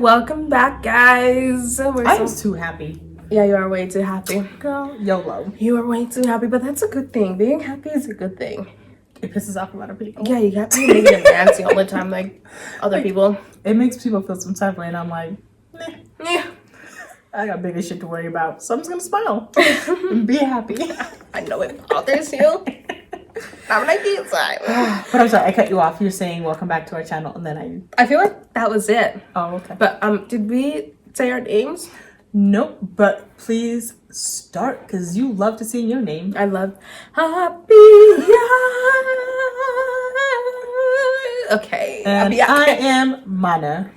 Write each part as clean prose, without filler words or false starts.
Welcome back, guys. I'm too happy. Yeah, you are way too happy. Girl, YOLO. You are way too happy, but that's a good thing. Being happy is a good thing. It pisses off a lot of people. Yeah, you got to make them dancing all the time like other people. It makes people feel some type of way, and I'm like, nah. Yeah. I got bigger shit to worry about, so I'm just gonna smile and be happy. I know it bothers you. I'm like inside. But I'm sorry, I cut you off. You're saying welcome back to our channel, and then I feel like that was it. Oh, okay. But did we say our names? Nope. But please start, because you love to sing your name. I love Apiak. Okay. And Apiak. I am Manah.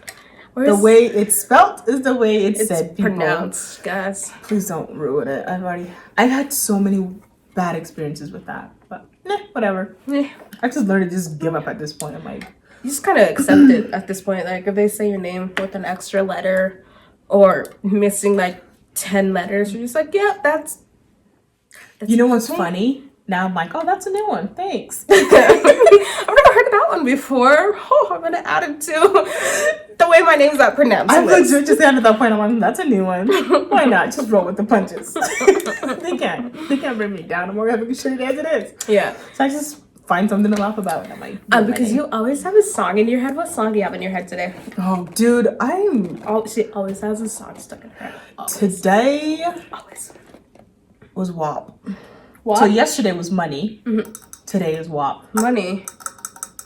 The way it's spelt is the way it's said. People. Pronounced, guys. Please don't ruin it. I've had so many bad experiences with that, but whatever. Yeah. I just learned to just give up at this point. I'm like, you just kind of accept it at this point. Like if they say your name with an extra letter or missing like 10 letters, you're just like, yeah, that's you know what's funny? Now I'm like, oh, that's a new one. Thanks. I've never heard that one before. Oh, I'm gonna add it to the way my name's not pronounced. I'm legit just at that point. I'm like, that's a new one. Why not? Just roll with the punches. They can't bring me down. I'm more having shit as it is. Yeah. So I just find something to laugh about. And I'm like, because you always have a song in your head. What song do you have in your head today? Oh, dude, She always has a song stuck in her head. Always. Today Always. was WAP. What? So yesterday was Money. Mm-hmm. Today is WAP. Money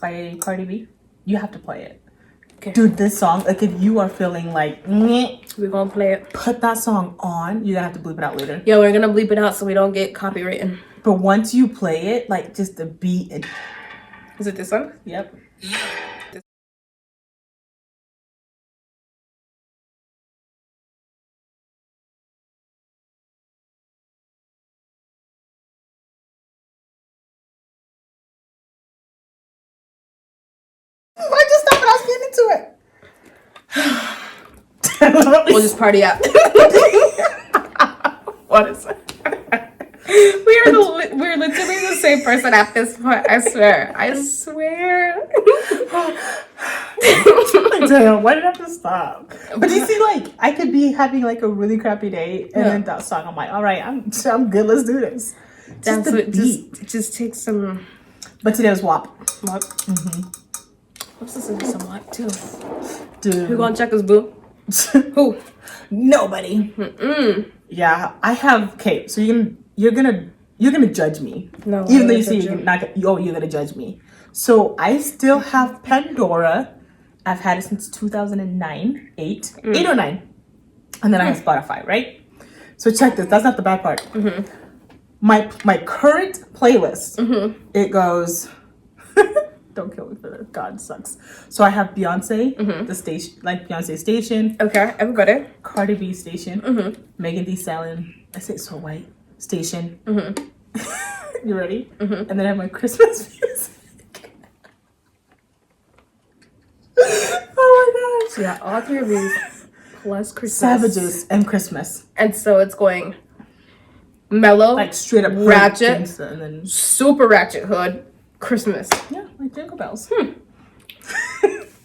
by Cardi B. You have to play it. Okay. Dude, this song, like if you are feeling like, we're gonna play it. Put that song on. You're gonna have to bleep it out later. Yeah, we're gonna bleep it out so we don't get copywritten. But once you play it, like just the beat and... Is it this one? Yep. I just stopped and I was getting into it. We'll just party out. What is it? We're literally the same person at this point. I swear. Damn, why did I have to stop? But you see, like, I could be having like a really crappy day, and then that song, I'm like, all right, I'm good. Let's do this. Just take some. But today was WAP. WAP. I'm supposed to do some WAP too. Dude, who gonna check us, boo? Who? Nobody. Yeah, I have. Okay, so you're gonna judge me. No, even though you say you're gonna judge me. So I still have Pandora. I've had it since 2009, 8 or 9, and then I have Spotify, right? So check this. That's not the bad part. My current playlist. It goes. Don't kill me for this. God sucks. So I have Beyonce, the station, like Beyonce station. Okay, everybody. Cardi B station. Megan Thee Stallion. I say so white station. You ready? And then I have my Christmas music. Oh my gosh. Yeah, all three of these plus Christmas. Savages and Christmas. And so it's going mellow, like straight up ratchet, and then super ratchet hood. Christmas. Yeah, like Jingle Bells.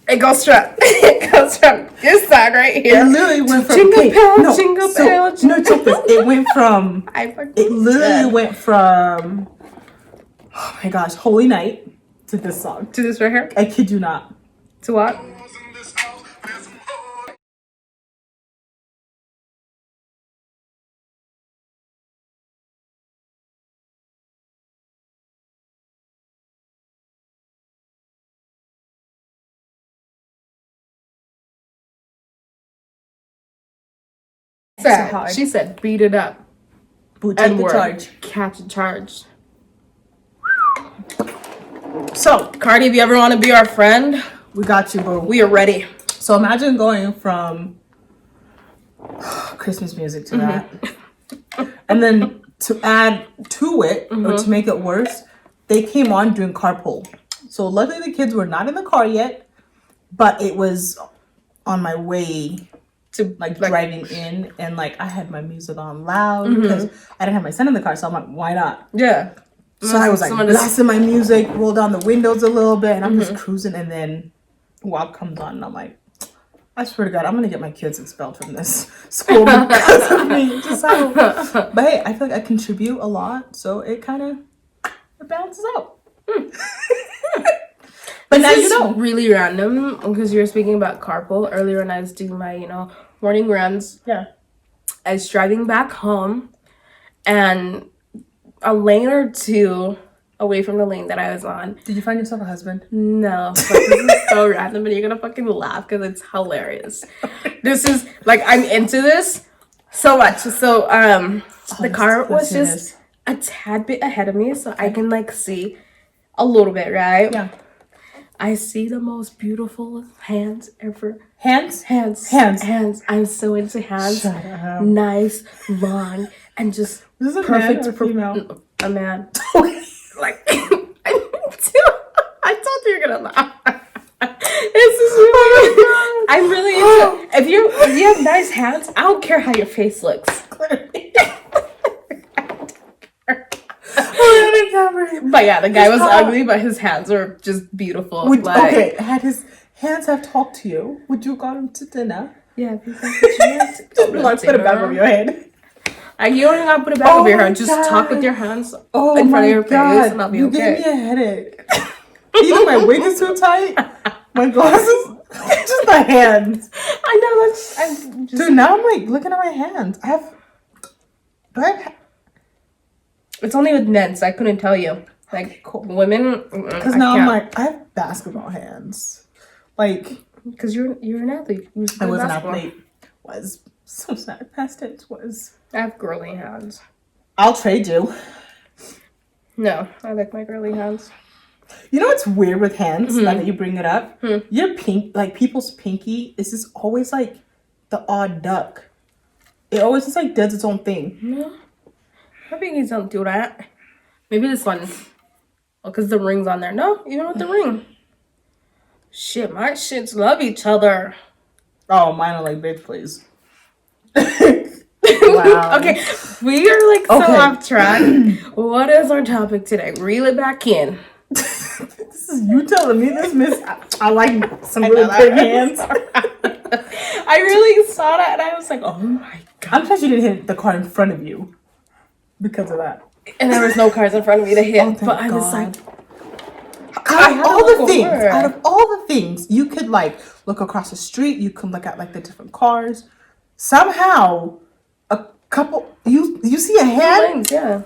It goes from this song right here. It literally went from Jingle Bell, Jingle Bell. No, check this. It went from. Went from. Oh my gosh, Holy Night to this song. To this right here. I kid you not. To what? She said, beat it up. Take the charge. Catch a charge. So, Cardi, if you ever want to be our friend, we got you, bro. We are ready. So imagine going from Christmas music to that. And then to add to it, or to make it worse, they came on during carpool. So luckily the kids were not in the car yet, but it was on my way to like driving in, and like I had my music on loud because I didn't have my son in the car, so I'm like, why not? Yeah. So I was like blasting my music, roll down the windows a little bit, and I'm just cruising, and then WAP comes on, and I'm like, I swear to God, I'm gonna get my kids expelled from this school because of me. Just how, but hey, I feel like I contribute a lot, so it kind of balances out. But This now is you know. really random because you were speaking about carpool earlier when I was doing my, morning runs. Yeah. I was driving back home and a lane or two away from the lane that I was on. Did you find yourself a husband? No, but this is so random and you're gonna fucking laugh because it's hilarious. This is like I'm into this so much. So the car was just a tad bit ahead of me, so I can like see a little bit, right? Yeah. I see the most beautiful hands ever. Hands? Hands. I'm so into hands. Shut up. Nice, long, and just Is this a perfect man or a female? a man. Okay. Like I thought you were gonna laugh. This is really I'm really into if you have nice hands, I don't care how your face looks. But yeah, the guy was ugly, but his hands were just beautiful. Okay, had his hands have talked to you, would you got him to dinner? Yeah, just Put it back over your head. Like, you don't even gotta put it back over your head. Just talk with your hands in front of your face, and I'll be okay. You gave me a headache. Either my wig is too tight, my glasses, just my hands. I know I'm just. Dude, now I'm like looking at my hands. It's only with men, so I couldn't tell you. Like, cool. Women, because now I'm like, I have basketball hands. Like, because you're an athlete. I was an athlete. Was so sad. Past tense was. I have girly hands. I'll trade you. No, I like my girly hands. You know what's weird with hands? Now that you bring it up, your people's pinky is just always like the odd duck. It always just like does its own thing. No, my pinkies don't do that. Maybe this one, because the ring's on there. No, even with the ring. Shit, my shits love each other. Oh, mine are like bitch, please. Wow. Okay, we are like so off track. What is our topic today? Reel it back in. This is you telling me this, miss. I like some really big hands. I really saw that and I was like, oh my God. I'm surprised you didn't hit the car in front of you because of that. And there was no cars in front of me to hit. But I was like, out of all the things, you could like look across the street, you can look at like the different cars. Somehow, a couple, you see a hand? 2 lanes, yeah.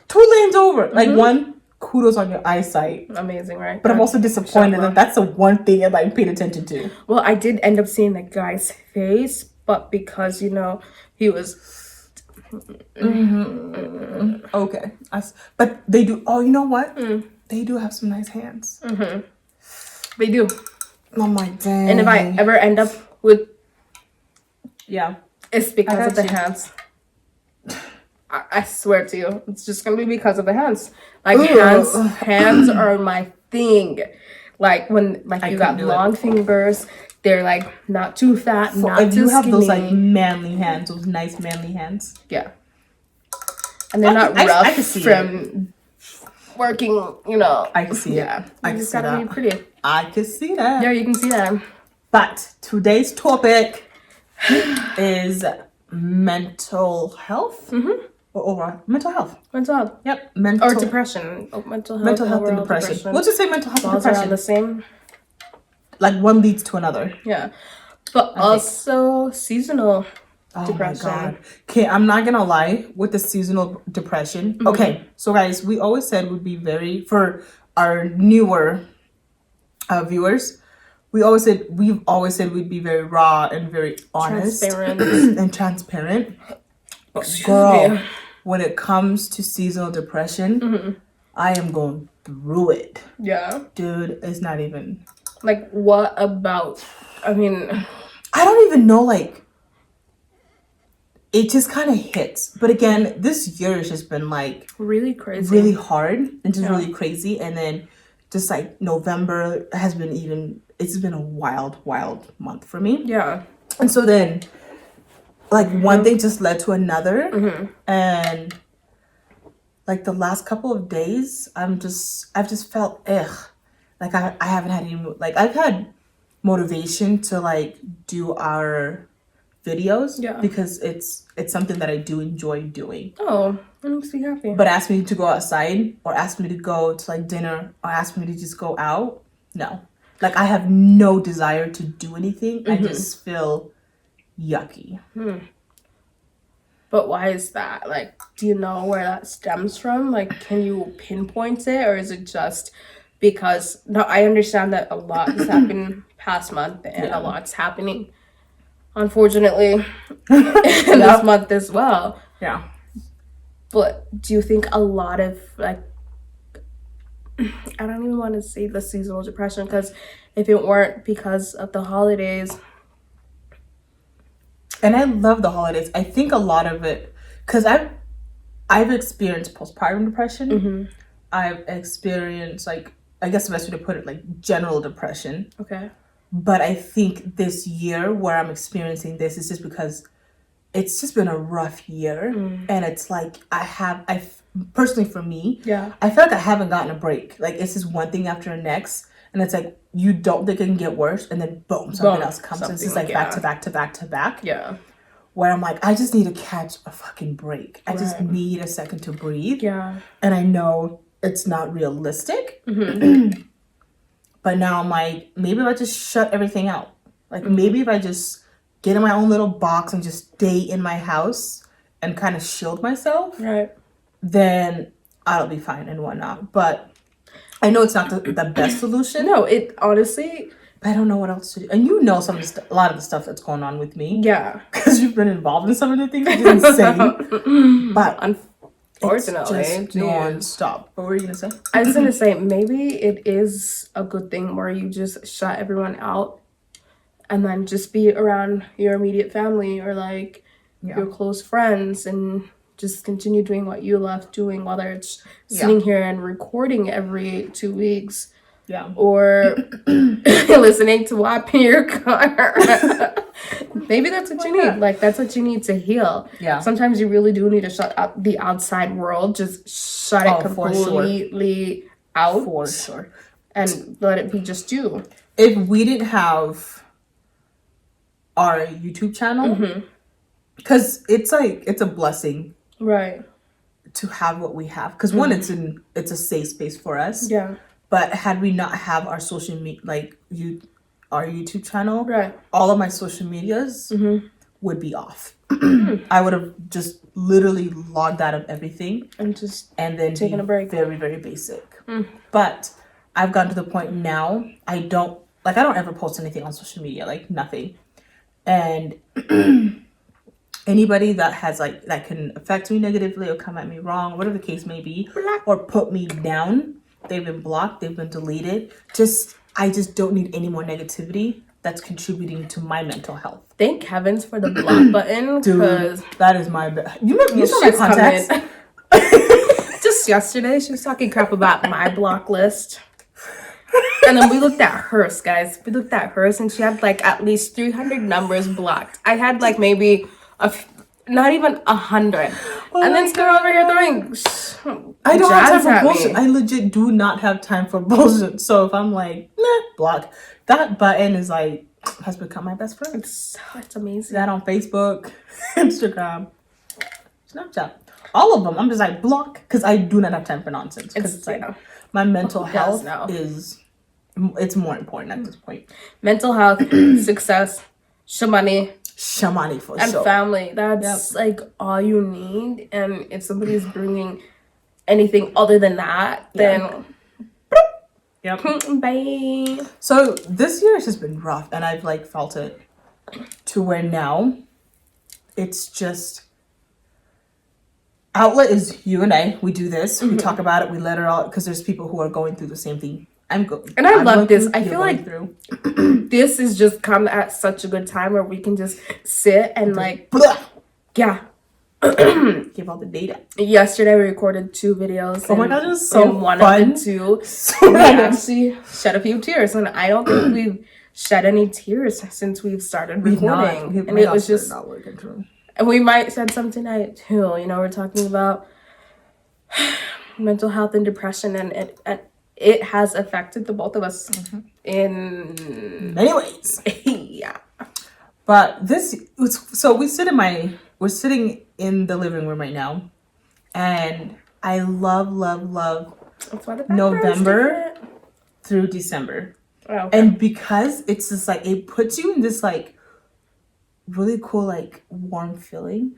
2 lanes over. Like one, kudos on your eyesight. Amazing, right? But I'm also disappointed that that's the one thing I like paid attention to. Well, I did end up seeing the guy's face, but because, he was... Okay. But they do, you know what? They do have some nice hands. They do. Oh my dang. And if I ever end up with... Yeah. It's because of the hands. I swear to you, it's just gonna be because of the hands. Like hands are my thing. Like when you got long fingers, they're like not too fat, not too skinny. You have those like manly hands, those nice manly hands. Yeah, and they're not rough from working. I can see it. I can see that. Be pretty. I can see that. Yeah, you can see that. But today's topic is mental health. Or overall mental health. Mental health. Yep. Or depression. Mental health. Mental health and depression. We'll just say mental health and depression. Around the same. Like one leads to another. Yeah. But also seasonal depression. Oh my God. Okay, I'm not gonna lie with the seasonal depression. Okay, so guys, we always said would be for our newer viewers, we've always said we'd be very raw and very honest and transparent. But girl, when it comes to seasonal depression, I am going through it. Yeah. Dude, it's not even... Like, what about... I mean... I don't even know, like... It just kind of hits. But again, this year has just been, like... Really crazy. Really hard and just really crazy. And then just, like, November has been even... It's been a wild, wild month for me. Yeah. And so then... Like, one thing just led to another. And, like, the last couple of days, I've just felt, like, I haven't had any, like, I've had motivation to like do our videos. Yeah. Because it's something that I do enjoy doing. Oh, that makes me happy. But ask me to go outside or ask me to go to like dinner or ask me to just go out, no. Like I have no desire to do anything. I just feel yucky. But why is that? Like, do you know where that stems from? Like, can you pinpoint it, or is it just because? No, I understand that a lot has happened past month, and a lot's happening, unfortunately, in this month as well. Yeah. But do you think a lot of like, I don't even want to say the seasonal depression, because if it weren't because of the holidays. And I love the holidays. I think a lot of it, because I've experienced postpartum depression. I've experienced, like, I guess the best way to put it, like general depression. Okay. But I think this year where I'm experiencing this is just because it's just been a rough year. And it's like I personally for me, I feel like I haven't gotten a break. Like it's just one thing after the next. And it's like, you don't think it can get worse, and then boom, something else comes. It's just like back to back to back to back. Yeah. Where I'm like, I just need to catch a fucking break. I just need a second to breathe. Yeah. And I know it's not realistic. But now I'm like, maybe if I just shut everything out. Like maybe if I just get in my own little box and just stay in my house and kind of shield myself. Right. Then I'll be fine and whatnot. But I know it's not the best solution. No, it honestly... But I don't know what else to do. And you know a lot of the stuff that's going on with me. Yeah. Because you've been involved in some of the things, which is insane. But unfortunately, it's just non-stop. What were you going to say? I was going to say, maybe it is a good thing where you just shut everyone out and then just be around your immediate family or like your close friends and just continue doing what you love doing, whether it's sitting here and recording every 2 weeks, or listening to WAP in your car. Maybe that's what you need. Like that's what you need to heal. Yeah. Sometimes you really do need to shut out the outside world. Just shut it completely out. For sure. And let it be just you. If we didn't have our YouTube channel, because it's a blessing. Right. To have what we have. Because one, it's a safe space for us. Yeah. But had we not have our social media, like our YouTube channel, all of my social medias would be off. I would have just literally logged out of everything. And then taking a break. Very, very basic. But I've gotten to the point now, I don't ever post anything on social media, like nothing. And anybody that has that can affect me negatively or come at me wrong, whatever the case may be, or put me down, they've been blocked, they've been deleted. I just don't need any more negativity that's contributing to my mental health. Thank heavens for the block button. Dude, that is my you saw my contacts. Just yesterday, she was talking crap about my block list. And then we looked at hers, guys. We looked at hers, and she had like at least 300 numbers blocked. I had like maybe not even 100. And then still over here throwing I don't have time for bullshit. I legit do not have time for bullshit. So if I'm like, block, that button is like, has become my best friend. It's amazing. That on Facebook, Instagram, Snapchat, all of them. I'm just like, block, because I do not have time for nonsense. Because it's like, my mental health it's more important at this point. Mental health, success, shamani for and sure. family. That's like all you need. And if somebody's bringing anything other than that, then bye. So this year has just been rough, and I've like felt it to where now it's just outlet is you and I. We do this. We talk about it. We let it out because there's people who are going through the same thing. I love this. I feel like this has just come at such a good time where we can just sit and like, give all the data. Yesterday we recorded 2 videos. Oh my god, it was so one fun. Of the 2, we actually shed a few tears, and I don't think we've shed any tears since we've started recording. And it was just not working true. And we might shed some tonight too. You know, we're talking about mental health and depression, and it has affected the both of us in many ways. Yeah. But so we're sitting in the living room right now, and I love That's why the November through December. Oh, okay. And because it's just like, it puts you in this like really cool, like warm feeling.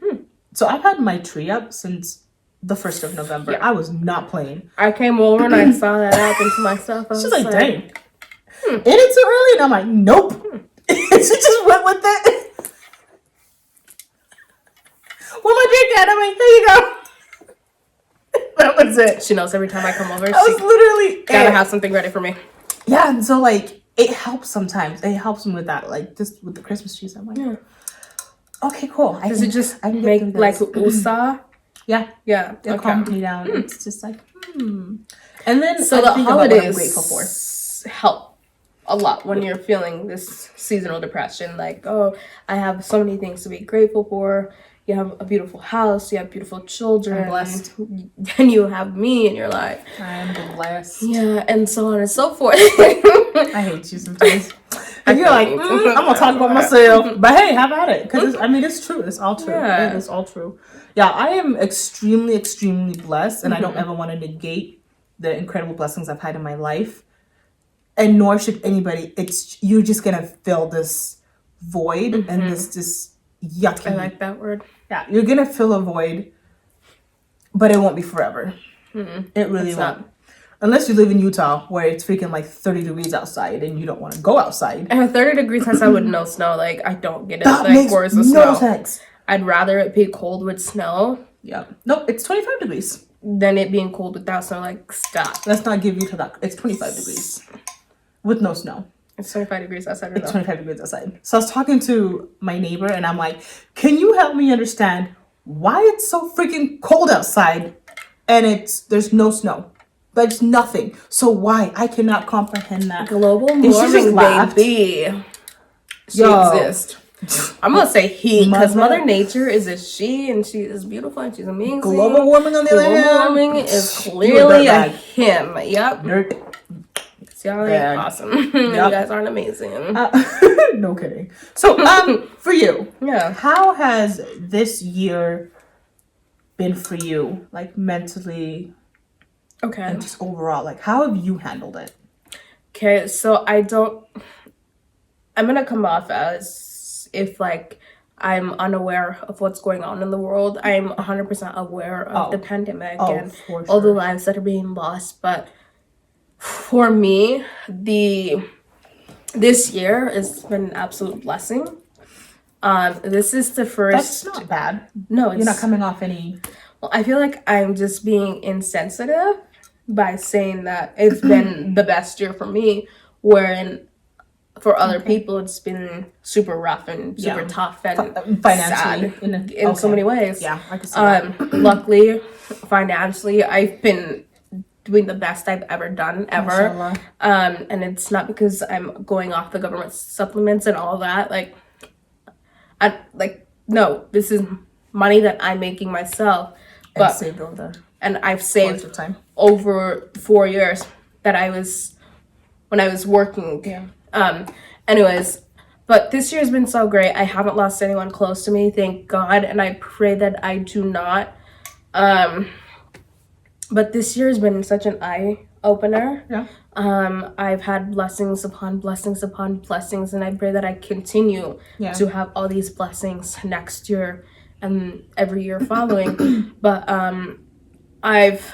So I've had my tree up since the 1st of November. Yeah. I was not playing. I came over and I saw that up into myself. She's like, dang. Ain't it too early? And I'm like, nope. She just went with it. Well, my drink at? I'm like, here you go. That was it. She knows every time I come over, That was literally gotta it. have something ready for me. Yeah, and so like it helps sometimes. It helps me with that, like just with the Christmas trees. I'm like, okay, cool. Does it just make like USA? Yeah, Yeah. it calms me down. It's just like, And then So I the think about what I'm holidays grateful for. help a lot when you're feeling this seasonal depression. Like, oh, I have so many things to be grateful for. You have a beautiful house. You have beautiful children. I'm blessed. And you have me, and you're like, I'm blessed. yeah, and so on and so forth. I hate you sometimes. And you're like, I'm gonna talk about myself, but hey, how about it? Because I mean, it's true. It's all true. Yeah. It is all true. Yeah, I am extremely, extremely blessed, and I don't ever want to negate the incredible blessings I've had in my life. And nor should anybody. You're just gonna fill this void and this yucky. I like that word. Yeah, you're gonna fill a void, but it won't be forever. It really won't. Unless you live in Utah, where it's freaking like 30 degrees outside and you don't want to go outside. And 30 degrees outside with no snow, like, I don't get it. That Like, makes where's the no snow? sense. I'd rather it be cold with snow Yeah. Nope, it's 25 degrees. than it being cold without snow. Like, stop. Let's not give you to that. It's 25 degrees with no snow. It's 25 degrees outside. It's 25 degrees outside. So I was talking to my neighbor and I'm like, can you help me understand why it's so freaking cold outside and there's no snow? There's nothing. So why? I cannot comprehend that. Global And she just warming, laughed. baby. She Yo. exists. I'm gonna say he, because Mother- Mother Nature is a she, and she is beautiful, and she's amazing. Global warming on the other hand. Global warming is clearly a him. Yep. Nerd. Y'all ain't Bad. awesome. You guys aren't amazing. No kidding. So, for you, Yeah. how has this year been for you, like mentally Okay. and just overall? Like, how have you handled it? Okay, so I'm gonna come off as if like I'm unaware of what's going on in the world. I'm 100% aware of the pandemic and for all the sure. lives that are being lost. But for me, this year has been an absolute blessing. This is the first. That's not bad. No, it's You're not coming off any. Well, I feel like I'm just being insensitive by saying that it's been the best year for me, wherein for other people it's been super rough and super tough and Financially, sad in so many ways. Yeah, I can see that. Luckily, financially, I've been doing the best I've ever done ever. Mashallah. And it's not because I'm going off the government supplements and all that. No, this is money that I'm making myself. And saved over and I've the saved time. over 4 years when I was working. Yeah. Anyways, but this year has been so great. I haven't lost anyone close to me, thank God, and I pray that I do not. But this year has been such an eye opener. Yeah. I've had blessings upon blessings upon blessings, and I pray that I continue to have all these blessings next year and every year following. But I've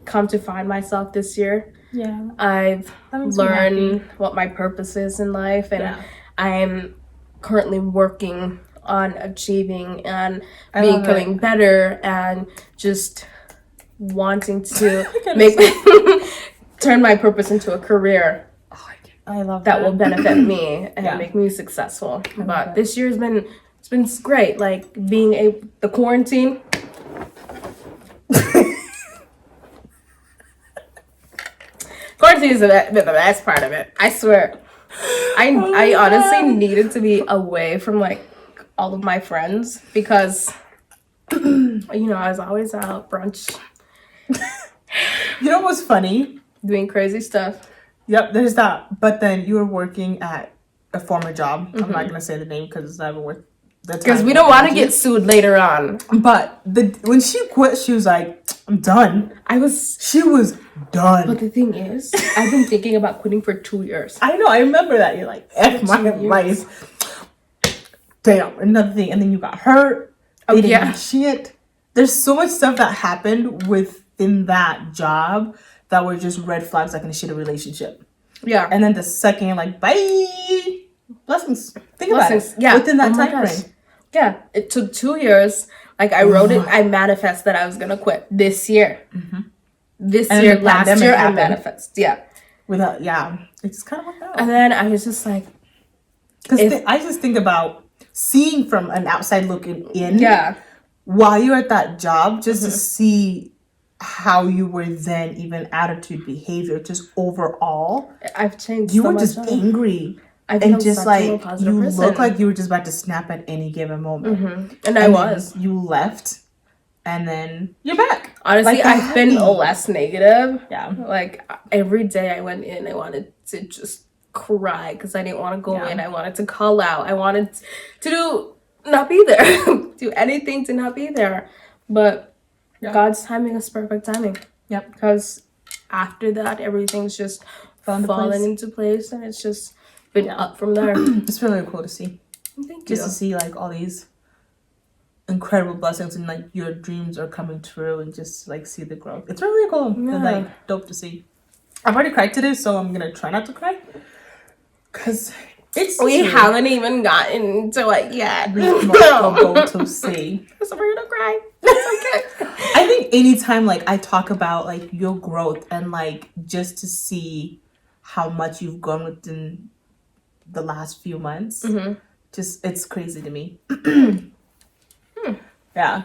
come to find myself this year. Yeah. I've That makes me learned what my purpose is in life, and I'm currently working on achieving and becoming better and just wanting to turn my purpose into a career I love that will benefit me and make me successful. But this year has been great. Like being the quarantine. Quarantine is the best part of it. I swear. I honestly needed to be away from like all of my friends because I was always out brunch. You know what's funny? Doing crazy stuff. Yep, there's that. But then you were working at a former job. I'm not gonna say the name because it's not even worth the time. Because we don't want to get sued later on. But when she quit, she was like, "I'm done." She was done. But the thing is, I've been thinking about quitting for 2 years. I know. I remember that. You're like, "F my life." Damn, another thing, and then you got hurt. Oh yeah. Shit. There's so much stuff that happened within that job that were just red flags, like in a shitty relationship. Yeah. And then the second, you're like, bye. Blessings. Think about it. Yeah. Within that time frame. Yeah. It took 2 years. Like I wrote it, I manifest that I was gonna quit this year. This year, last year, I manifest. Yeah. It's kind of worked out. And then I was just like, because I just think about seeing from an outside looking in. Yeah. While you're at that job, just to see how you were then, even attitude, behavior, just overall. I've changed. You were just angry. And just like you look like you were just about to snap at any given moment. And I was. You left, and then you're back. Honestly, like, I've been less negative. Yeah. Like every day I went in, I wanted to just cry because I didn't want to go in. I wanted to call out. I wanted to not be there. Do anything to not be there. But God's timing is perfect timing. Yep. Because after that, everything's just fallen into place, and it's just been up from there. It's really cool to see. Thank you. Just to see like all these incredible blessings and like your dreams are coming true, and just like see the growth. It's really cool and like dope to see. I've already cried today, so I'm gonna try not to cry because we haven't even gotten to it yet. Go to see. So we're gonna cry. It's okay. I think anytime like I talk about like your growth and like just to see how much you've grown within the last few months, just it's crazy to me. Yeah,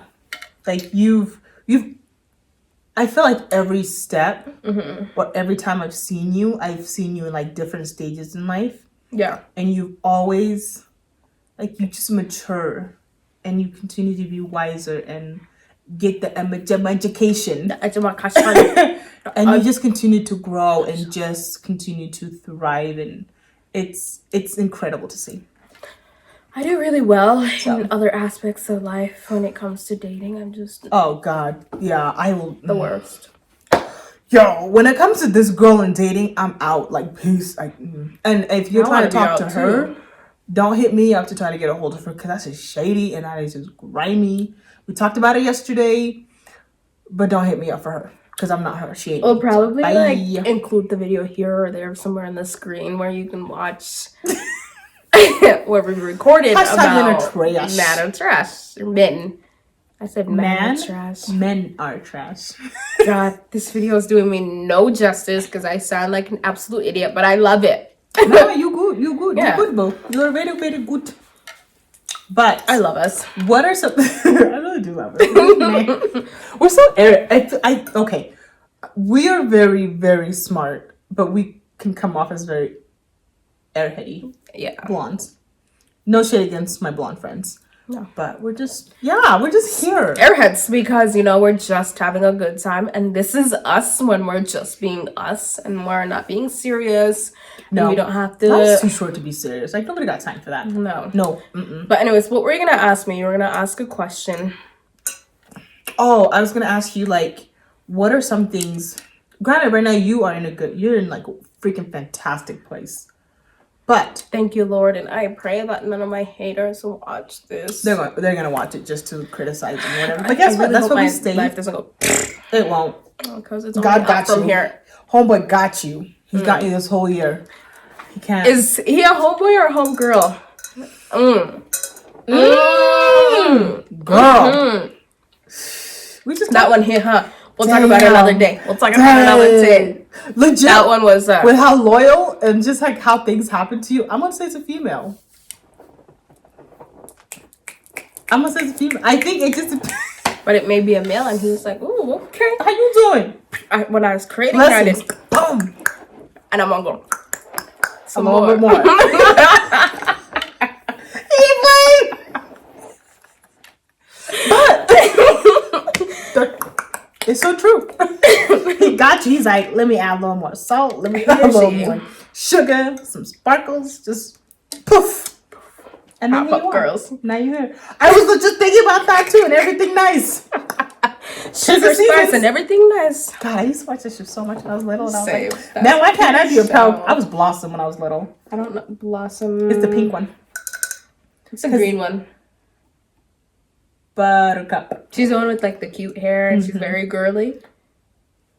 like you've I feel like every step or every time I've seen you in like different stages in life. Yeah. And you've always like you just mature and you continue to be wiser and get the education. And you just continue to grow and just continue to thrive, and it's incredible to see. I do really well in other aspects of life when it comes to dating. I'm just oh god, yeah, I will the worst. Yo, when it comes to this girl and dating, I'm out. Like peace. And if you're trying to talk to her, don't hit me up to try to get a hold of her because that's just shady and that is just grimy. We talked about it yesterday, but don't hit me up for her. Because I'm not her. She ain't. We'll probably like include the video here or there somewhere on the screen where you can watch where we recorded about man of trash or men. I said man trash. Men are trash. God, this video is doing me no justice because I sound like an absolute idiot, but I love it. No, you good. You good. Yeah. You're good, bro. You're very, very good. But I love us. What are some? I really do love it. We're so okay. We are very, very smart, but we can come off as very airheady. Yeah. Blondes. No shade against my blonde friends. No. But we're just here. Airheads because, we're just having a good time. And this is us when we're just being us and we're not being serious. No. And we don't have to. Life's too short to be serious. Like, nobody got time for that. No. Mm-mm. But anyways, what were you going to ask me? You were going to ask a question. Oh, I was going to ask you, like, what are some things. Granted, right now you're in like a freaking fantastic place. But thank you, Lord, and I pray that none of my haters will watch this. They're gonna watch it just to criticize and whatever. But guess what? That's what we stay. Life doesn't go. It won't. Because it's God got you. From here. Homeboy got you. He's got you this whole year. He can't. Is he a homeboy or a homegirl? Girl. We just that one hit, huh? We'll talk about it another day. Legit. That one was with how loyal and just like how things happen to you. I'm gonna say it's a female. I think it just. But it may be a male, and he was like, "Ooh, okay. How you doing?" When I was creating, I did boom, and I'm gonna go some more. But it's so true. He got you. He's like, let me add a little more salt. Let me add a little more sugar, some sparkles. Just poof. And then Pop up girls. Now you're here. I was just thinking about that too, and everything nice. Sugar, spice, and everything nice. God, I used to watch this shit so much when I was little. And I was Same. like, man, why can't I be a pal? I was Blossom when I was little. I don't know. Blossom. It's the pink one. It's the green one. Buttercup. She's the one with like the cute hair, and she's very girly.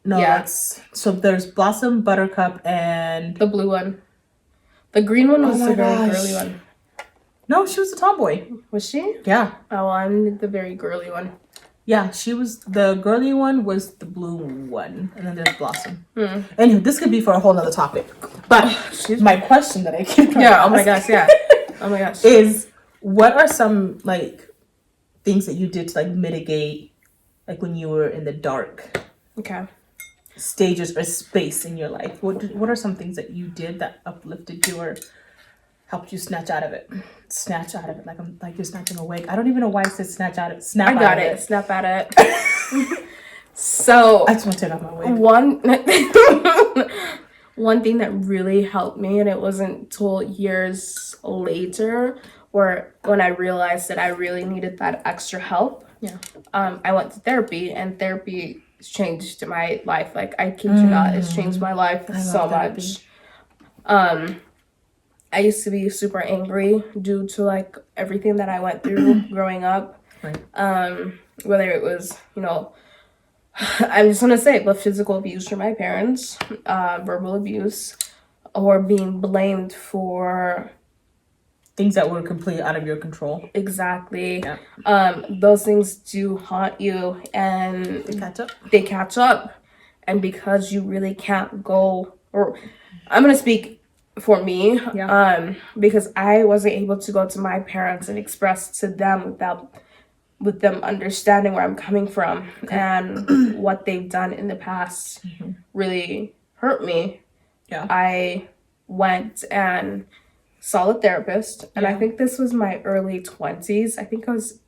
No, so there's Blossom, Buttercup, and the blue one. The green one was the very girly one. No, she was the tomboy. Was she? Yeah. Oh, well, I'm the very girly one. Yeah, she was the girly one. Was the blue one, and then there's Blossom. Anyway, this could be for a whole nother topic. But my question that I keep trying to ask, oh my gosh, oh my gosh, is what are some like things that you did to like mitigate, like when you were in the dark stages or space in your life? What are some things that you did that uplifted you or helped you snatch out of it? Snatch out of it, like you're snatching awake. I don't even know why I said snatch out of it. Snap. I got it. Snap at it. So I just want to take off my wig. One thing that really helped me, and it wasn't till years later, where when I realized that I really needed that extra help. Yeah. I went to therapy, and therapy changed my life. Like, I kid you not, it's changed my life so much. I used to be super angry due to like everything that I went through growing up. Right. Whether it was, I'm just gonna say, but physical abuse from my parents, verbal abuse, or being blamed for things that were completely out of your control. Exactly. Yeah. Those things do haunt you, and they catch up. And because you really can't go, or I'm gonna speak for me, because I wasn't able to go to my parents and express to them with them understanding where I'm coming from and what they've done in the past really hurt me. Yeah. I went and saw a therapist, and I think this was my early 20s. I think I was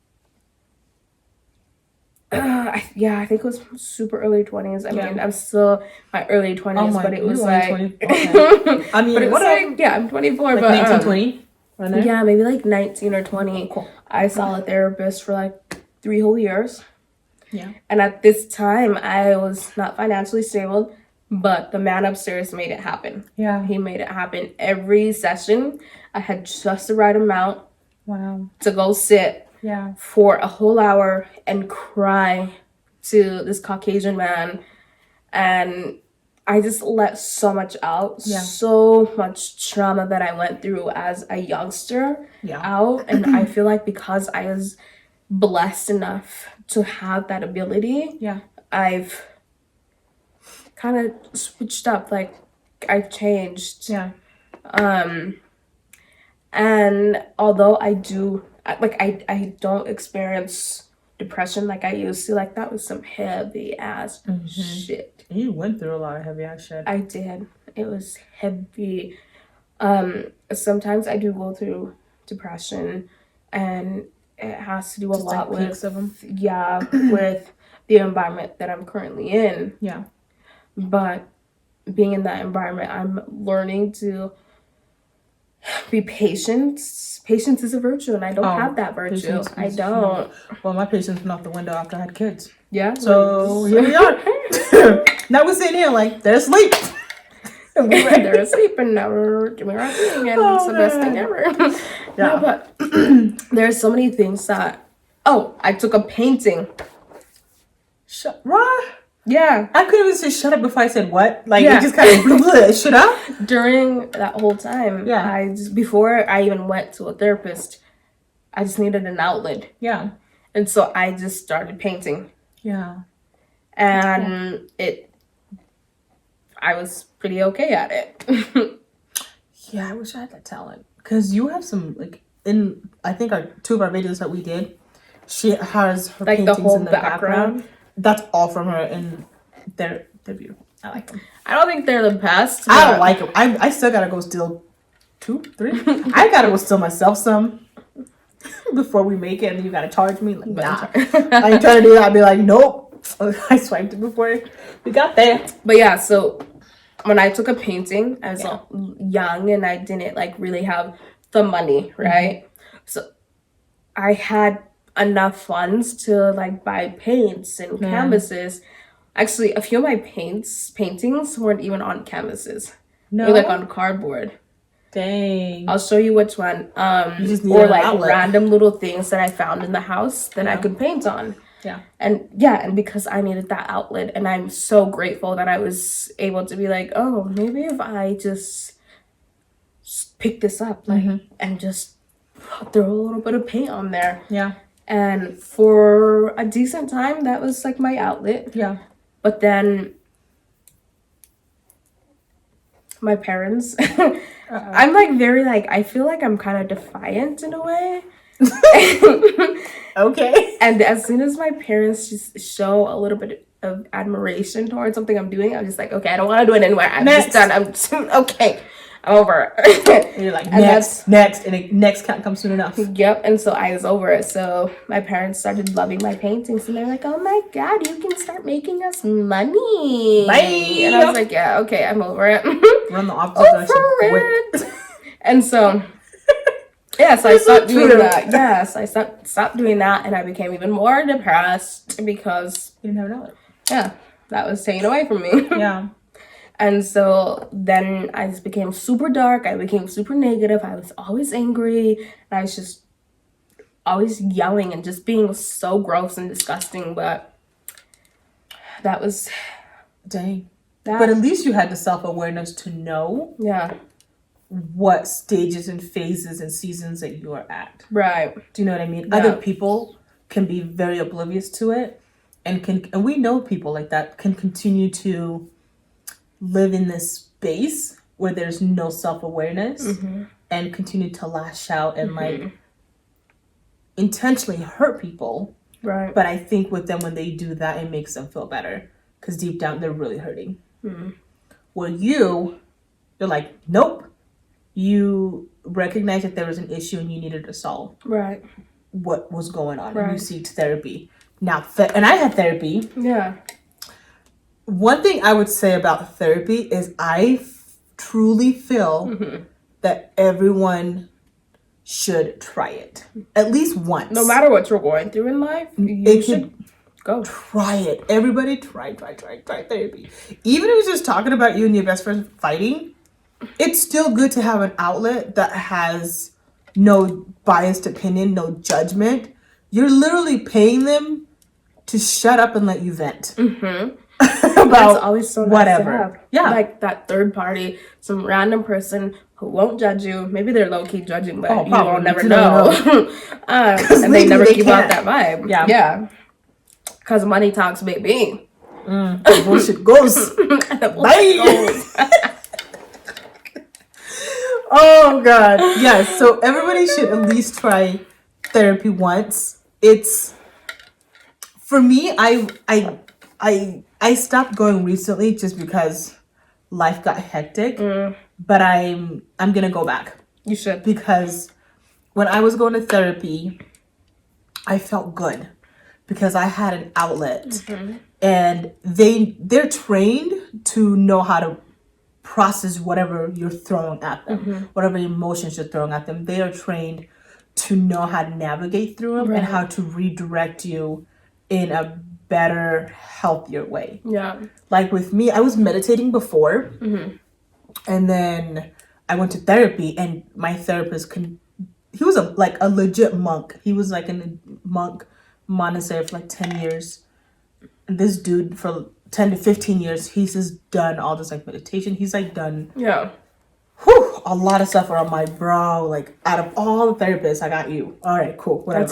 I think it was super early 20s. I mean, I'm still my early 20s, but it was like okay. I mean, but it was like, I'm 24, like but 19, 20? Yeah, maybe like 19 or 20. Cool. I saw a therapist for like 3 whole years. Yeah. And at this time, I was not financially stable, but the man upstairs made it happen. Yeah. He made it happen. Every session, I had just the right amount to go sit for a whole hour and cry to this Caucasian man. And I just let so much out, so much trauma that I went through as a youngster out. And I feel like because I was blessed enough to have that ability, I've kind of switched up. Like, I've changed. Yeah. And although I don't experience depression like I used to, like, that was some heavy ass shit. You went through a lot of heavy ass shit. I did. It was heavy. Sometimes I do go through depression, and it has to do a lot with with the environment that I'm currently in. Yeah. But being in that environment, I'm learning to be patient. Patience is a virtue, and I don't have that virtue. I don't. Well, my patience went out the window after I had kids. Yeah. So here we are. Now we're sitting here like they're asleep. They're asleep, and now we're doing our thing, and it's the best thing ever. No, but there's so many things that. Oh, I took a painting. Right? Yeah. I couldn't even say shut up before I said what. Like, it just kind of shut up. During that whole time, before I even went to a therapist, I just needed an outlet. Yeah. And so I just started painting. Yeah. And I was pretty okay at it. Yeah, I wish I had that talent. Because you have some, like, I think 2 of our videos that we did, she has her like paintings the whole in the background. That's all from her, and they're beautiful. I like them. I don't think they're the best. I don't like them. I still gotta go steal 2, 3. I gotta go steal myself some before we make it, and you gotta charge me. Like, nah. I ain't trying to do that. I'd be like, nope. I swiped it before we got there. But yeah, so when I took a painting, I was young and I didn't like really have the money, right? So I had enough funds to like buy paints and canvases. Actually, a few of my paintings weren't even on canvases. No, They were like on cardboard. Dang. I'll show you which one. You just need Or an like outlet. random little things that I found in the house that I could paint on. Yeah. And because I needed that outlet, and I'm so grateful that I was able to be like, oh, maybe if I just pick this up like and just throw a little bit of paint on there. Yeah. And for a decent time, that was like my outlet. Yeah. But then my parents, I'm like very like, I feel like I'm kind of defiant in a way. Okay. And as soon as my parents just show a little bit of admiration towards something I'm doing, I'm just like, okay, I don't want to do it anymore. I'm just done. I'm just, okay. I'm over it. And you're like, next, and the next can't come soon enough. Yep, and so I was over it. So my parents started loving my paintings, and they're like, "Oh my god, you can start making us money!" Bye. And I was like, "Yeah, okay, I'm over it." Run the opposite direction. And so, yeah, so I stopped doing that. Yes, I stopped doing that, and I became even more depressed because You didn't have an outlet. yeah, that was taken away from me. Yeah. And so then I just became super dark. I became super negative. I was always angry. And I was just always yelling and just being so gross and disgusting. But that was... Dang. that. But at least you had the self-awareness to know what stages and phases and seasons that you are at. Right. Do you know what I mean? Yeah. Other people can be very oblivious to it and we know people like that can continue to live in this space where there's no self-awareness and continue to lash out and like intentionally hurt people. Right. But I think with them, when they do that, it makes them feel better because deep down they're really hurting. Well, you're like, nope. You recognize that there was an issue and you needed to solve what was going on, and you seek therapy. Now, and I had therapy. Yeah. One thing I would say about therapy is I truly feel that everyone should try it at least once. No matter what you're going through in life, you should go. Try it. Everybody try therapy. Even if it's just talking about you and your best friend fighting, it's still good to have an outlet that has no biased opinion, no judgment. You're literally paying them to shut up and let you vent. That's always so nice whatever. To have. Yeah. Like that third party, some random person who won't judge you. Maybe they're low-key judging, but you will never know. And they never keep out that vibe. Yeah. Because money talks, baby. Bullshit goes. Bye. Oh, God. Yes. So everybody should at least try therapy once. It's... For me, I stopped going recently just because life got hectic. But I'm gonna go back. You should. Because when I was going to therapy, I felt good because I had an outlet, and they're trained to know how to process whatever you're throwing at them, whatever emotions you're throwing at them. They are trained to know how to navigate through them and how to redirect you in a better, healthier way. Yeah. Like with me, I was meditating before, and then I went to therapy, and my therapist he was a legit monk. He was like in a monk monastery for like 10 years. And this dude for 10 to 15 years, he's just done all this like meditation. He's like done a lot of stuff around my bro. Like out of all the therapists, I got you. All right, cool, whatever.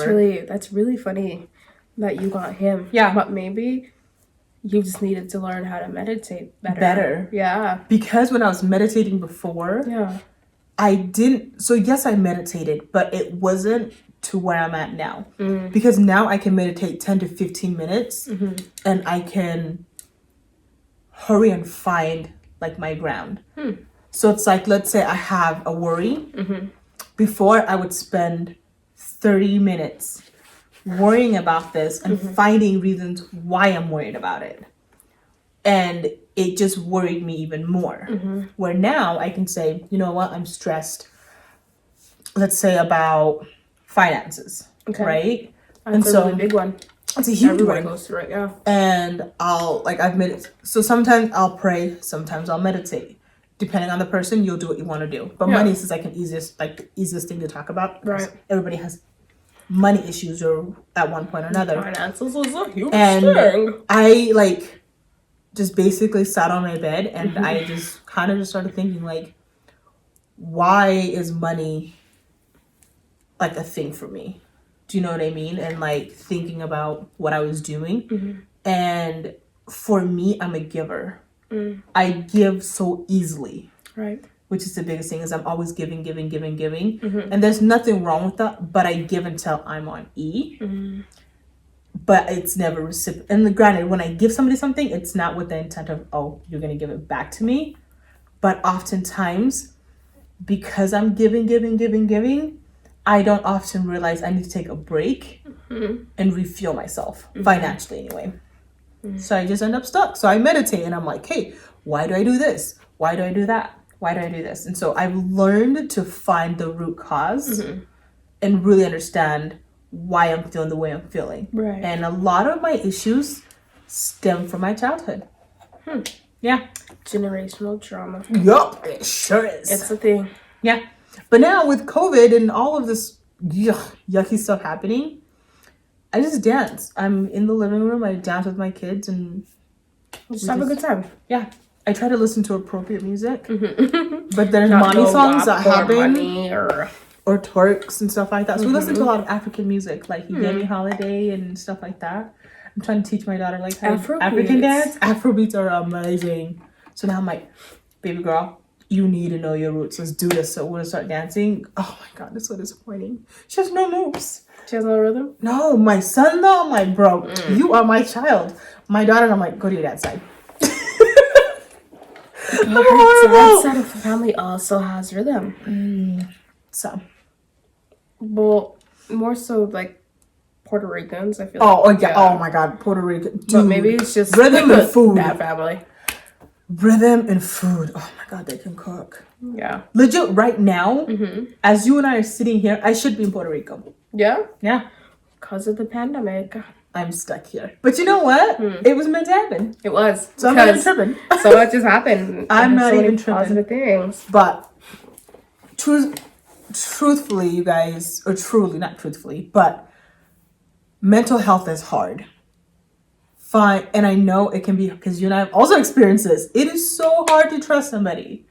That's really funny that you got him. Yeah. But maybe you just needed to learn how to meditate better. Yeah. Because when I was meditating before, I didn't... So yes, I meditated, but it wasn't to where I'm at now. Because now I can meditate 10 to 15 minutes and I can hurry and find like my ground. So it's like, let's say I have a worry. Before I would spend 30 minutes worrying about this and finding reasons why I'm worried about it. And it just worried me even more. Where now I can say, you know what, I'm stressed, let's say about finances, right? That's a really big one. It's a huge Everybody one. goes through it, yeah. And I've meditated. So sometimes I'll pray, sometimes I'll meditate. Depending on the person, you'll do what you want to do. But money is like the easiest thing to talk about. Right. Everybody has money issues or at one point or another. Finances is a huge And thing. I just basically sat on my bed and I just kind of just started thinking why is money like a thing for me? Do you know what I mean? And thinking about what I was doing. And for me, I'm a giver. I give so easily. Right. Which is the biggest thing, is I'm always giving. And there's nothing wrong with that, but I give until I'm on E. But it's never reciprocal. And granted, when I give somebody something, it's not with the intent of, oh, you're going to give it back to me. But oftentimes, because I'm giving, I don't often realize I need to take a break and refuel myself, financially anyway. So I just end up stuck. So I meditate and I'm like, hey, why do I do this? Why do I do that? Why do I do this? And so I've learned to find the root cause and really understand why I'm feeling the way I'm feeling. Right. And a lot of my issues stem from my childhood. Yeah. Generational trauma. Yup, it sure is. It's a thing. Yeah. But now with COVID and all of this yucky stuff happening, I just dance. I'm in the living room. I dance with my kids and Just have a good time. Yeah. I try to listen to appropriate music. But there's mommy songs that happen. Or twerks and stuff like that. So we listen to a lot of African music, like Yemi Holiday and stuff like that. I'm trying to teach my daughter how African dance. Afrobeats are amazing. So now I'm like, baby girl, you need to know your roots. Let's do this. So we're gonna start dancing. Oh my god, that's so disappointing. She has no moves. She has no rhythm? No, my son though, I'm like, bro, you are my child. My daughter, I'm like, go to your dad's side. Her side of the family also has rhythm. So. Well, more so Puerto Ricans, I feel Oh my god, Puerto Rican. Dude, but maybe it's just rhythm and food. That family. Rhythm and food. Oh my god, they can cook. Yeah. Legit, right now, as you and I are sitting here, I should be in Puerto Rico. Yeah? Yeah. Because of the pandemic. I'm stuck here. But you know what? It was meant to happen. It was. So I'm not even tripping. So much has happened. I'm not even tripping. Positive things. But truthfully, you guys, or truly, not truthfully, but mental health is hard. Fine. And I know it can be, because you and I have also experienced this. It is so hard to trust somebody.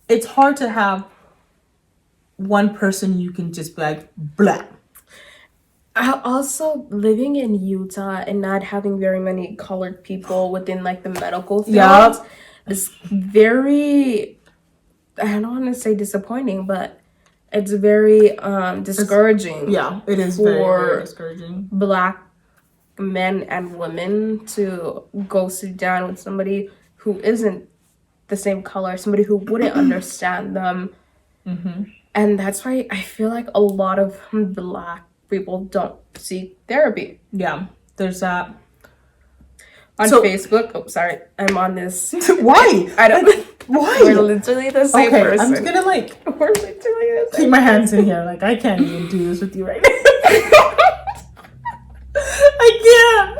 It's hard to have one person you can just be like, blah. Also, living in Utah and not having very many colored people within the medical field is very, I don't want to say disappointing, but it's very discouraging. It is very, very discouraging. Black men and women to go sit down with somebody who isn't the same color, somebody who wouldn't understand them. And that's why I feel like a lot of Black people don't seek therapy. Yeah, there's that. On Facebook, oh sorry, I'm on this. Why? I don't. Why? We're literally the same person. I'm just gonna We're literally the same. keep my hands in here. I can't even do this with you right now. I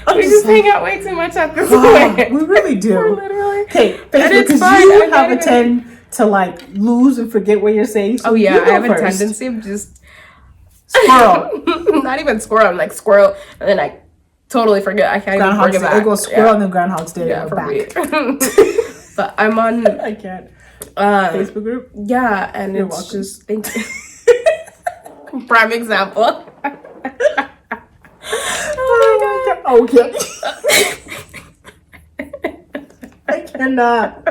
can't. We just hang out way too much at this point. We really do. We're literally. Okay, Facebook, because you have a tend to lose and forget what you're saying. So I have a tendency of just squirrel. Not even squirrel. I'm like squirrel, and then I totally forget. I can't even bring it back. It goes squirrel and then Groundhog's Day. Yeah, for back. Me. But I'm on. I can't. Facebook group. Yeah, and You're it's welcome. just thank you. Prime example. Oh my god. Okay. I cannot.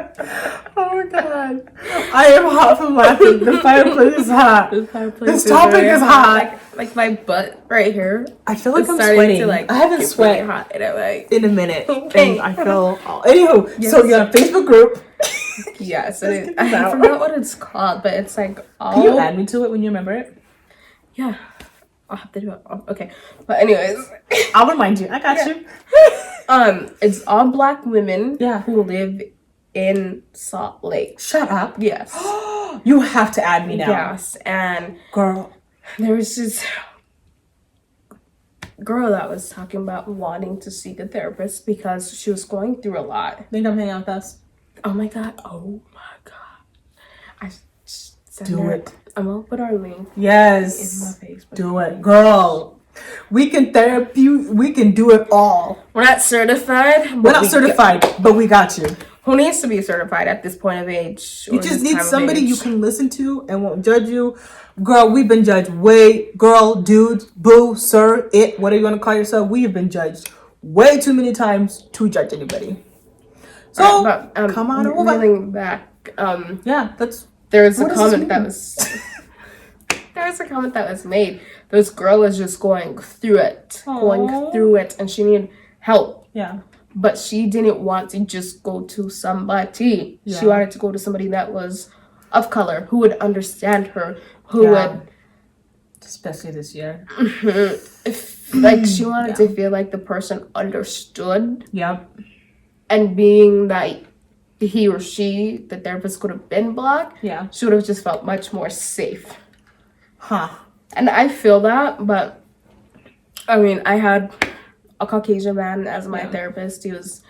Oh my god. I am hot from laughing. The fireplace is hot. This topic is hot. Like my butt right here. I feel like I'm starting sweating. to I haven't sweat hot and I'm like in a minute. Okay. And I feel. Anywho, Yes. so you're on a Facebook group. yes, Let's and get this I out. forgot what it's called, but it's all. Can you add me to it when you remember it? Yeah. I'll have to do it. Okay, but anyways, I'll remind you. I got you. it's all Black women Yeah. who live in Salt Lake. Shut up. Yes. You have to add me now. Yes, and Girl. there was this girl that was talking about wanting to seek a therapist because she was going through a lot. Think I'm hanging out with us? Oh my god. I send Do her- it. I'm gonna put our link Yes. in my Facebook. Do it. Girl. We can therapy. We can do it all. We're not certified. We're not certified, but we got you. Who needs to be certified at this point of age? You or just this need time of somebody you age? can listen to and won't judge you. Girl, we've been judged girl, dude, boo, sir, it, whatever you want to call yourself. We have been judged way too many times to judge anybody. So, Alright, but, come on over. Reeling back, Yeah, that's... there was a What does this comment that mean? was... There was a comment that was made. This girl was just going through it. And she needed help. Yeah. But she didn't want to just go to somebody. Yeah. She wanted to go to somebody that was of color, who would understand her, who would... Especially this year. Like, she wanted to feel like the person understood. Yep. And being that he or she, the therapist, could have been Black, Yeah. she would have just felt much more safe. Huh. And I feel that, but I mean, I had a Caucasian man as my therapist. He was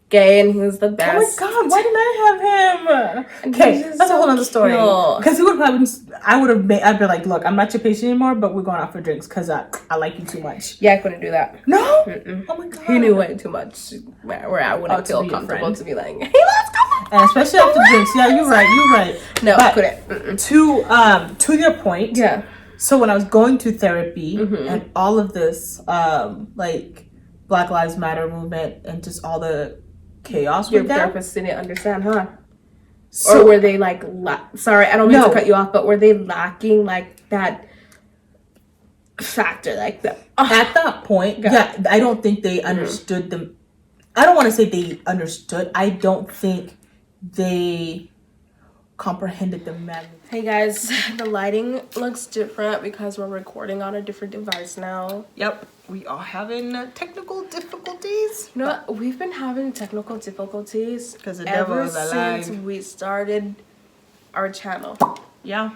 gay and he was the best. Oh my god, why didn't I have him? Okay, He's that's a so whole other story. cute. Because he would probably, I'd be like, look, I'm not your patient anymore, but we're going out for drinks because I like you too much. Yeah, I couldn't do that. No? Mm-mm. Oh my god. He knew way too much where I wouldn't to feel be your comfortable friend. to be like, hey, let's go. And especially after drinks. Yeah, you're right. No, I But couldn't. Mm-mm. to your point, Yeah. so when I was going to therapy and all of this, like Black Lives Matter movement and just all the chaos Your with that. therapist didn't understand, huh? So, Or were they like, sorry, I don't mean No. to cut you off, but were they lacking like that factor, like that? at that point, yeah, I don't think they understood them. I don't want to say they understood. I don't think they comprehended the magnitude. Hey guys, the lighting looks different because we're recording on a different device now. Yep, we are having technical difficulties. You know what? We've been having technical difficulties 'Cause the devil ever is alive. since we started our channel. Yeah,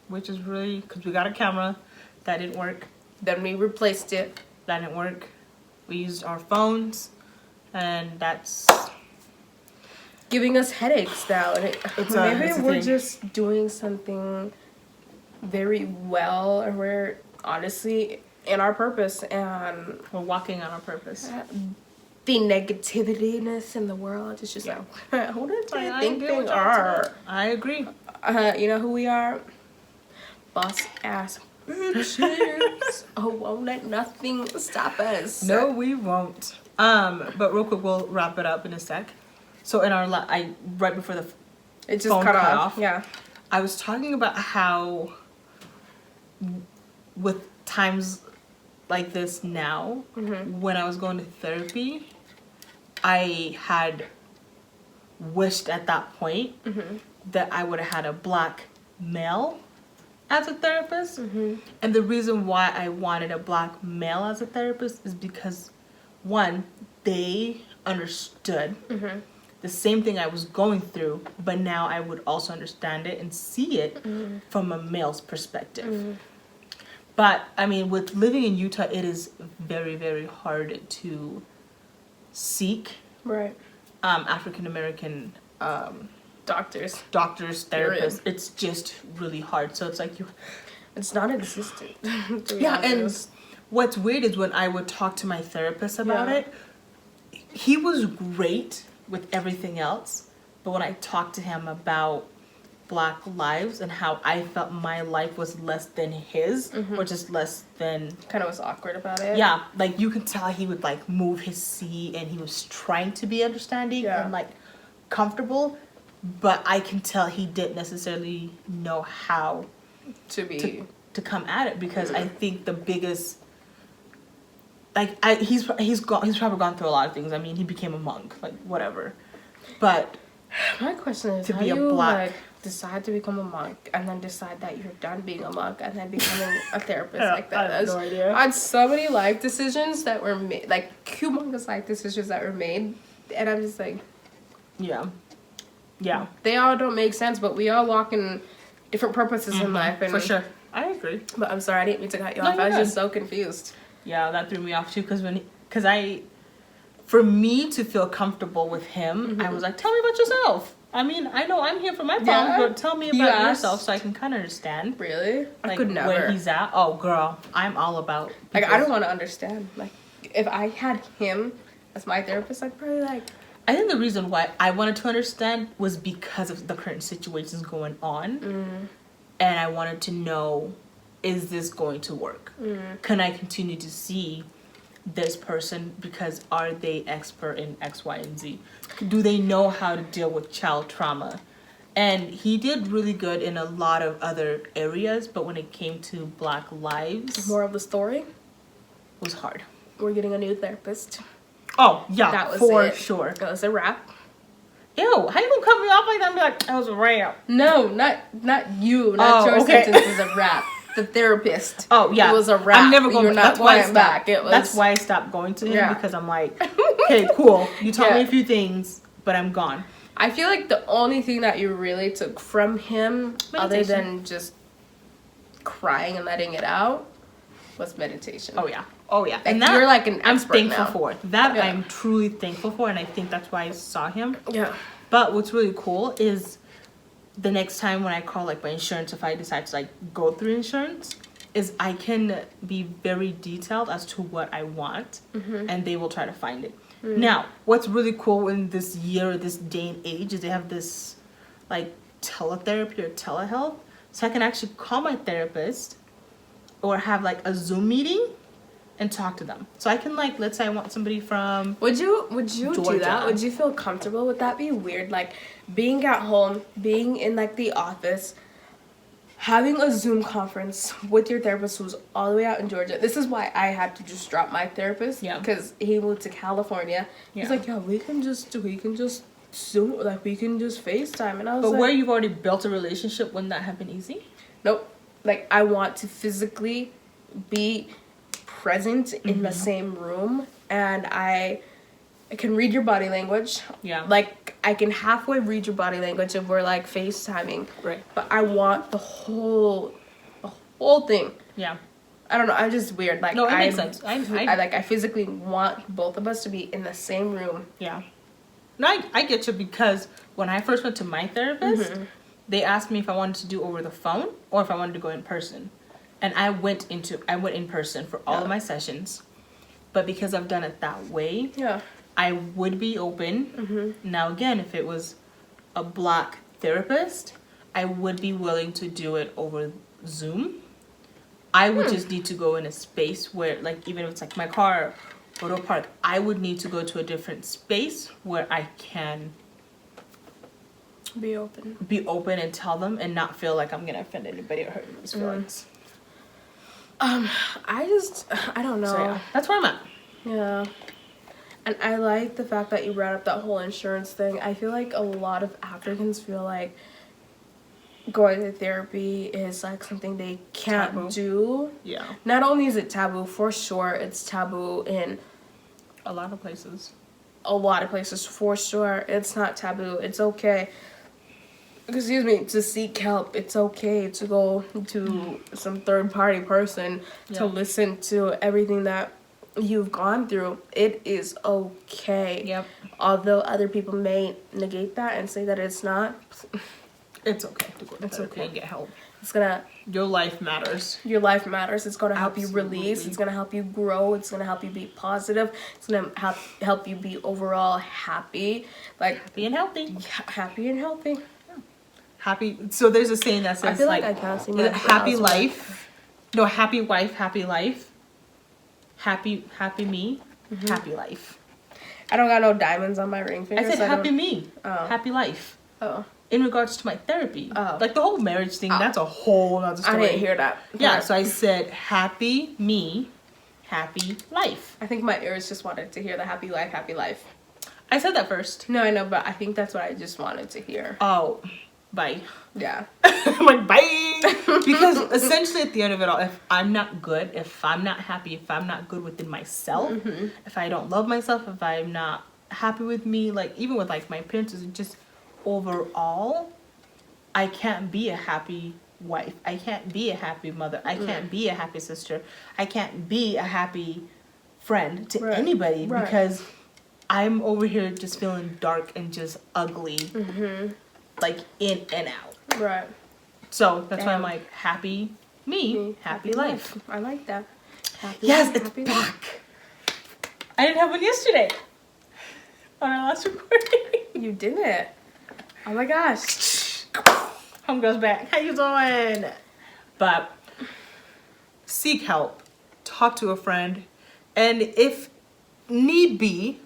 which is really because we got a camera that didn't work. Then we replaced it. That didn't work. We used our phones, and that's Giving us headaches now. And it's maybe a we're thing. just doing something very well, and we're honestly in our purpose, and we're walking on our purpose. the negativityness in the world is just like, who do they think they are? I agree. You know who we are? Boss ass bitches. Oh, won't let nothing stop us. No, we won't. But real quick, we'll wrap it up in a sec. So in our right before the It just phone cut cut off. off. Yeah. I was talking about how with times like this now, when I was going to therapy, I had wished at that point that I would have had a Black male as a therapist. And the reason why I wanted a Black male as a therapist is because, one, they understood the same thing I was going through, but now I would also understand it and see it from a male's perspective. But I mean, with living in Utah, it is very, very hard to seek Right. African American Doctors. doctors, Period. therapists. It's just really hard. So it's like It's non-existent. to be yeah. And honest. what's weird is when I would talk to my therapist about Yeah. it, he was great with everything else, but when I talked to him about Black lives and how I felt my life was less than his, or just less than, kind of was awkward about it. yeah, like you could tell he would like move his seat and he was trying to be understanding Yeah. and like comfortable, but I can tell he didn't necessarily know how To be. to come at it, because I think the biggest, like he's probably gone through a lot of things. I mean, he became a monk, like whatever. But My question is, to how be do a you Black like decide to become a monk and then decide that you're done being a monk and then becoming a therapist like that. I have no idea. I had so many life decisions that were made, like humongous life decisions that were made, and I'm just like, yeah. they all don't make sense, but we all walk in different purposes in life. And For sure. I agree. But I'm sorry, I didn't mean to cut you No, off. I was you're just so confused. Yeah, that threw me off too, for me to feel comfortable with him, I was like, tell me about yourself. I mean, I know I'm here for my problems, but tell me about yourself so I can kind of understand. Really? I Like, could never. where he's at. Oh, girl, I'm all about Like, I don't want to understand. Like, if I had him as my therapist, I'd probably like... I think the reason why I wanted to understand was because of the current situations going on. And I wanted to know, is this going to work? Can I continue to see this person because are they expert in X, Y, and Z? Do they know how to deal with child trauma? And he did really good in a lot of other areas, but when it came to Black lives, More of the story? it was hard. We're getting a new therapist. Oh, yeah, That was for it. sure. It was a wrap. Ew, how you gonna cut me off like that and be like, that was a wrap? No, not you. Not your sentence is a wrap. The therapist. Oh, yeah. It was a wrap. I'm never going You're not going back. It was... That's why I stopped going to him, because I'm like, okay, cool. You taught me a few things, but I'm gone. I feel like the only thing that you really took from him, other than just crying and letting it out, was meditation. Oh, yeah. Oh, yeah. Like, And that, you're like an expert I'm thankful now. for. That I'm truly thankful for, and I think that's why I saw him. Yeah. But what's really cool is the next time when I call, like, my insurance, if I decide to, like, go through insurance, is I can be very detailed as to what I want, and they will try to find it. Now, what's really cool in this year, this day and age, is they have this, like, teletherapy or telehealth. So I can actually call my therapist or have, like, a Zoom meeting and talk to them. So I can, like, let's say I want somebody from Would you do Georgia. that? Would you feel comfortable? Would that be weird? Like, being at home, being in, like, the office, having a Zoom conference with your therapist who's all the way out in Georgia. This is why I had to just drop my therapist. Yeah. Because he moved to California. He's like, yeah, we can just Zoom, like, we can just FaceTime. And I was But like... where you've already built a relationship, wouldn't that have been easy? Nope. Like, I want to physically be present in the same room, and I can read your body language. Yeah. Like, I can halfway read your body language if we're, like, FaceTiming. Right. But I want the whole thing. Yeah. I don't know. I'm just weird. Like, No, it makes sense. I physically want both of us to be in the same room. Yeah. No, I get you, because when I first went to my therapist, they asked me if I wanted to do over the phone or if I wanted to go in person. And I went in person for all of my sessions. But because I've done it that way, I would be open. Now, again, if it was a Black therapist, I would be willing to do it over Zoom. I would just need to go in a space where, like, even if it's like my car, auto park, I would need to go to a different space where I can Be open. And tell them and not feel like I'm gonna offend anybody or hurt anybody's feelings. I don't know. So yeah, that's where I'm at. Yeah. And I like the fact that you brought up that whole insurance thing. I feel like a lot of Africans feel like going to therapy is like something they can't do. Yeah. Not only is it taboo, for sure, it's taboo in A lot of places. a lot of places, for sure. It's not taboo. It's okay. Excuse me, to seek help. It's okay to go to some third-party person to listen to everything that you've gone through. It is okay. Yep. Although other people may negate that and say that it's not. It's okay to go to It's therapy okay. and get help. It's gonna... Your life matters. Your life matters. It's gonna help you release. Absolutely. It's gonna help you grow. It's gonna help you be positive. It's gonna help you be overall happy. Like... Happy and healthy. Happy and healthy. Happy. So there's a saying that says, I feel like I can't see my happy brows, life. No, happy wife, happy life. Happy me, happy life. I don't got no diamonds on my ring finger. I said so happy don't... me, happy life. Oh. In regards to my therapy. Oh. Like the whole marriage thing, that's a whole nother story. I didn't hear that. Yeah, so I said happy me, happy life. I think my ears just wanted to hear the happy life, happy life. I said that first. No, I know, but I think that's what I just wanted to hear. Oh, bye. Yeah. I'm like, bye. Because essentially at the end of it all, if I'm not good, if I'm not happy, if I'm not good within myself, if I don't love myself, if I'm not happy with me, like even with like my appearances, just overall, I can't be a happy wife. I can't be a happy mother. I can't be a happy sister. I can't be a happy friend to anybody because I'm over here just feeling dark and just ugly, like in and out. Right. So that's why I'm like, happy me, happy life. I like that. Happy Yes, life, it's happy back. life. I didn't have one yesterday on our last recording. You did it. Oh my gosh. Homegirl's back. How you doing? But seek help. Talk to a friend. And if need be,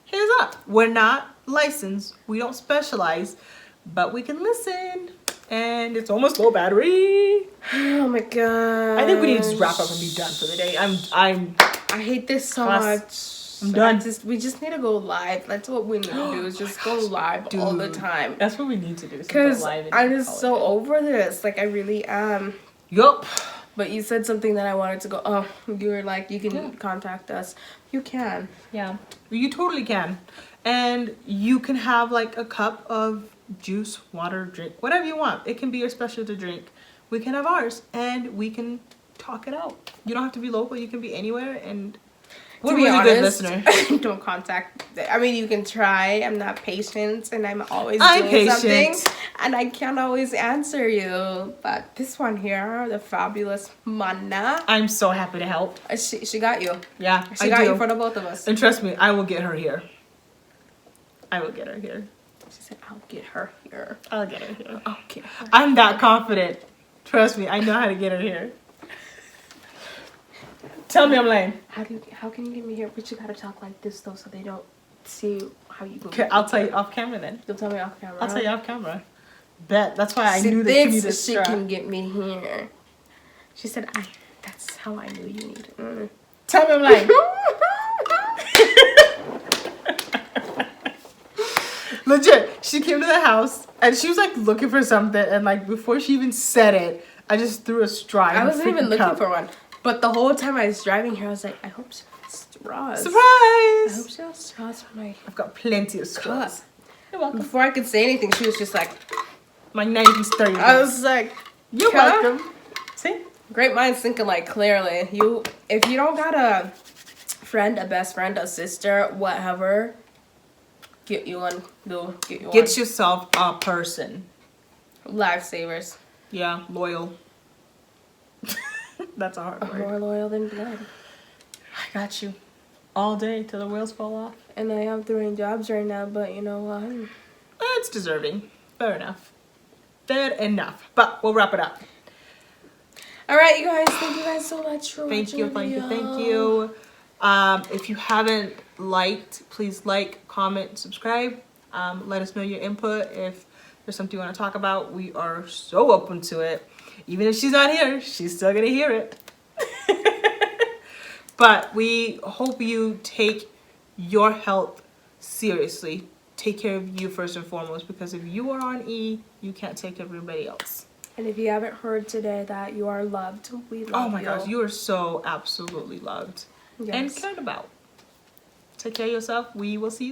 hit us up. We're not licensed. We don't specialize. But we can listen. And it's almost low battery. Oh my god. I think we need to wrap up and be done for the day. I hate this so much. I'm done. We just need to go live. That's what we need to do. Is just go live all the time. That's what we need to do. Because I'm just so over this. Like I really am. Yup. But you said something that I wanted to go. Oh, you were like, you can contact us. You can. Yeah, you totally can. And you can have like a cup of juice, water, drink, whatever you want. It can be your special to drink. We can have ours and we can talk it out. You don't have to be local. You can be anywhere. And we're to be really honest, good listener. don't contact. I mean, you can try. I'm not patient, and I'm always doing something, and I can't always answer you. But this one here, the fabulous Manah, I'm so happy to help. She got you. Yeah, She got you in front of both of us. And trust me, I will get her here. I will get her here. She said, "I'll get her here. I'll get her here. I'll get her." I'm that confident. Trust me, I know how to get her here. Tell me I'm lame. How can you get me here? But you gotta talk like this though, so they don't see how you move. Okay, I'll tell you off camera then. You'll tell me off camera. I'll tell you off camera. Bet. That's why I she knew that you needed thinks she strap. can get me here. She said, that's how I knew you needed it. Tell me I'm lame. Legit, she came to the house and she was like looking for something, and like before she even said it, I just threw a straw. I wasn't even looking for one. But the whole time I was driving here, I was like, I hope she has straws. Surprise! I hope she has straws for my I've got plenty of straws. cup. You're welcome. Before I could say anything, she was just like, My 90s 30s. I was like, You're welcome. See? Great minds think alike, clearly. If you don't got a friend, a best friend, a sister, whatever, get you one. Get yourself a person. Lifesavers. Yeah, loyal. That's a hard word. More loyal than blood. I got you. All day till the wheels fall off. And I am 3 jobs right now, but you know what? It's deserving. Fair enough. Fair enough. But we'll wrap it up. All right, you guys. Thank you guys so much for Thank watching you, the thank you, video. thank you. If you haven't liked, please like, comment, subscribe. Let us know your input. If there's something you want to talk about, we are so open to it. Even if she's not here, she's still going to hear it. But we hope you take your health seriously. Take care of you first and foremost, because if you are on E, you can't take care of everybody else. And if you haven't heard today that you are loved, we love you. Oh my gosh, you are so absolutely loved and cared about. Take care of yourself. We will see you.